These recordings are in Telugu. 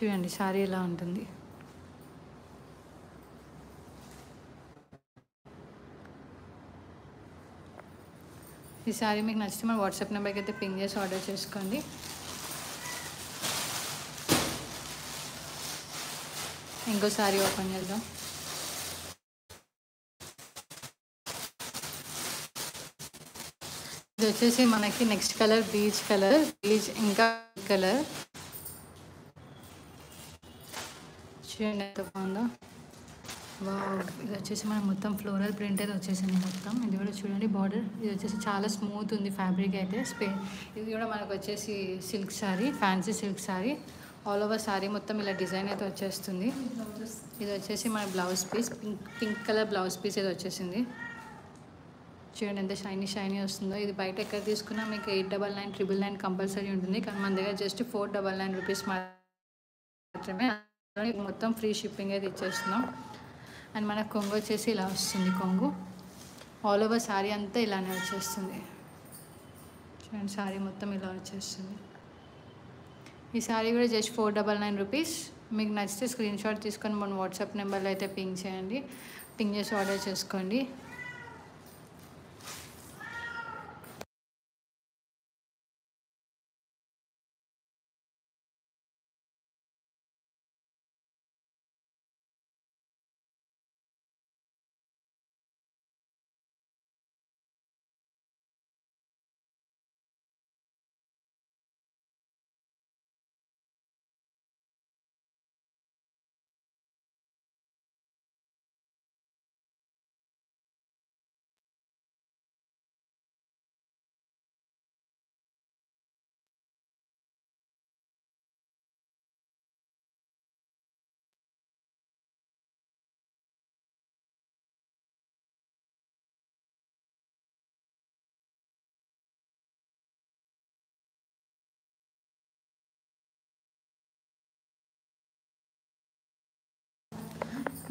చూడండి శారీ ఎలా ఉంటుంది. ఈ శారీ మీకు నచ్చితే మన వాట్సాప్ నెంబర్కి అయితే పింగ్ చేసి ఆర్డర్ చేసుకోండి. ఇంకో శారీ ఓపెన్ చేద్దాం. ఇది వచ్చేసి మనకి నెక్స్ట్ కలర్ బీచ్ ఇంకా కలర్ చూడండి ఎంత బాగుందో. ఇది వచ్చేసి మనకి మొత్తం ఫ్లోరల్ ప్రింట్ అయితే వచ్చేసింది మొత్తం. ఇది కూడా చూడండి బార్డర్. ఇది వచ్చేసి చాలా స్మూత్ ఉంది ఫ్యాబ్రిక్ అయితే. ఇది కూడా మనకు వచ్చేసి silk sari, fancy silk sari. All over sari మొత్తం ఇలా డిజైన్ అయితే వచ్చేస్తుంది. ఇది వచ్చేసి మన blouse piece, pink colour blouse piece అయితే వచ్చేసింది. చూడండి ఎంత షైనీ వస్తుందో. ఇది బయట ఎక్కడ తీసుకున్నా మీకు 899, 999 కంపల్సరీ ఉంటుంది. కానీ మన దగ్గర జస్ట్ 499 రూపీస్ మాత్రమే. మొత్తం ఫ్రీ షిప్పింగ్ అయితే ఇచ్చేస్తున్నాం. అండ్ మన కొంగు వచ్చేసి ఇలా వస్తుంది. కొంగు ఆల్ ఓవర్ శారీ అంతా ఇలానే వచ్చేస్తుంది. చూడండి శారీ మొత్తం ఇలా వచ్చేస్తుంది. ఈ శారీ కూడా జస్ట్ 499 రూపీస్. మీకు నచ్చితే స్క్రీన్ షాట్ తీసుకొని మన వాట్సాప్ నెంబర్లో అయితే పింగ్ చేయండి. పింగ్ చేసి ఆర్డర్ చేసుకోండి.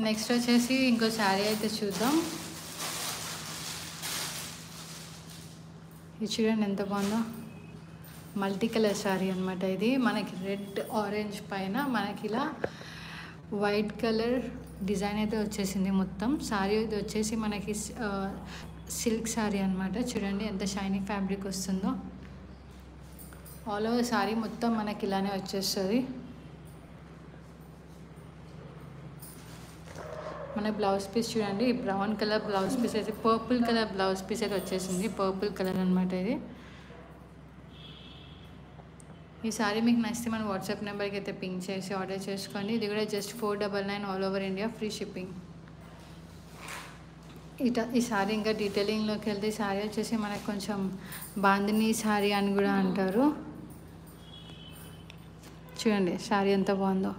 నెక్స్ట్ వచ్చేసి ఇంకో శారీ అయితే చూద్దాం. ఇది చూడండి ఎంత బాగుందో. మల్టీ కలర్ శారీ అనమాట. ఇది మనకి రెడ్ ఆరెంజ్ పైన మనకి ఇలా వైట్ కలర్ డిజైన్ అయితే వచ్చేసింది మొత్తం. శారీ ఇది వచ్చేసి మనకి సిల్క్ శారీ అనమాట. చూడండి ఎంత షైనీ ఫ్యాబ్రిక్ వస్తుందో. ఆల్ ఓవర్ శారీ మొత్తం మనకి ఇలానే వచ్చేస్తుంది. మన బ్లౌజ్ పీస్ చూడండి, బ్రౌన్ కలర్ బ్లౌజ్ పీస్ అయితే పర్పుల్ కలర్ బ్లౌజ్ పీస్ అయితే వచ్చేసింది. పర్పుల్ కలర్ అనమాట ఇది. ఈ శారీ మీకు నచ్చితే మన వాట్సాప్ నెంబర్కి అయితే పింగ్ చేసి ఆర్డర్ చేసుకోండి. ఇది కూడా just 499 all over India free shipping. ఈ శారీ ఇంకా డీటెయిలింగ్లోకి వెళ్తే ఈ శారీ వచ్చేసి మనకు కొంచెం బాందిని శారీ అని కూడా అంటారు. చూడండి శారీ ఎంత బాగుందో.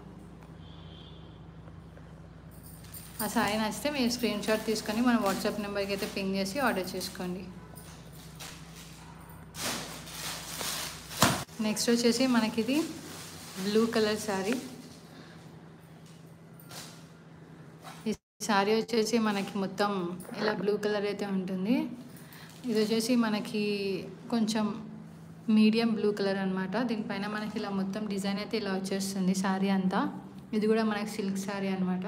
ఆ శారీ నచ్చితే మీరు స్క్రీన్ షాట్ తీసుకొని మన వాట్సాప్ నెంబర్కి అయితే పింగ్ చేసి ఆర్డర్ చేసుకోండి. నెక్స్ట్ వచ్చేసి మనకి ఇది బ్లూ కలర్ శారీ. ఈ శారీ వచ్చేసి మనకి మొత్తం ఇలా బ్లూ కలర్ అయితే ఉంటుంది. ఇది వచ్చేసి మనకి కొంచెం మీడియం బ్లూ కలర్ అనమాట. దీనిపైన మనకి ఇలా మొత్తం డిజైన్ అయితే ఇలా వచ్చేస్తుంది శారీ అంతా. ఇది కూడా మనకి సిల్క్ శారీ అనమాట.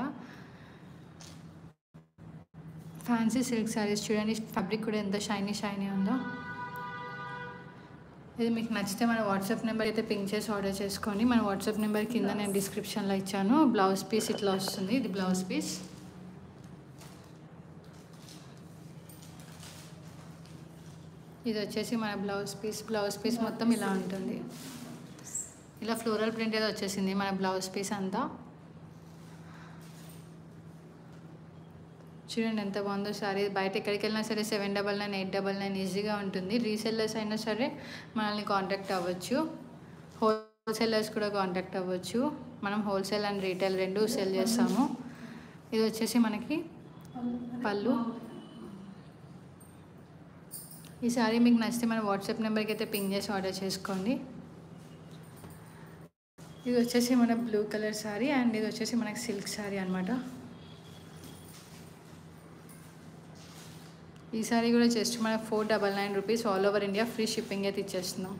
ఫ్యాన్సీ సిల్క్ శారీస్ చూడండి ఫ్యాబ్రిక్ కూడా ఎంత షైనీ ఉందో. ఇది మీకు నచ్చితే మన వాట్సాప్ నెంబర్ అయితే పింగ్ చేసి ఆర్డర్ చేసుకోండి. మన వాట్సాప్ నెంబర్ కింద నేను డిస్క్రిప్షన్లో ఇచ్చాను. బ్లౌజ్ పీస్ ఇట్లా వస్తుంది. ఇది బ్లౌజ్ పీస్. ఇది వచ్చేసి మన బ్లౌజ్ పీస్ మొత్తం ఇలా ఉంటుంది. ఇలా ఫ్లోరల్ ప్రింట్ ఏదో వచ్చేసింది మన బ్లౌజ్ పీస్ అంతా. చూడండి ఎంత బాగుందో శారీ. బయట ఎక్కడికి వెళ్ళినా సరే 799, 899 ఈజీగా ఉంటుంది. రీసెల్లర్స్ అయినా సరే మనల్ని కాంటాక్ట్ అవ్వచ్చు. హోల్సేలర్స్ కూడా కాంటాక్ట్ అవ్వచ్చు. మనం హోల్సేల్ అండ్ రీటైల్ రెండు సెల్ చేస్తాము. ఇది వచ్చేసి మనకి పళ్ళు. ఈ శారీ మీకు నచ్చితే మన వాట్సాప్ నెంబర్కి అయితే పింగ్ చేసి ఆర్డర్ చేసుకోండి. ఇది వచ్చేసి మన బ్లూ కలర్ శారీ అండ్ ఇది వచ్చేసి మనకి సిల్క్ శారీ అనమాట. ఈ సారీ కూడా జస్ట్ మనకు 499 rupees all over India free shipping అయితే ఇచ్చేస్తున్నాం.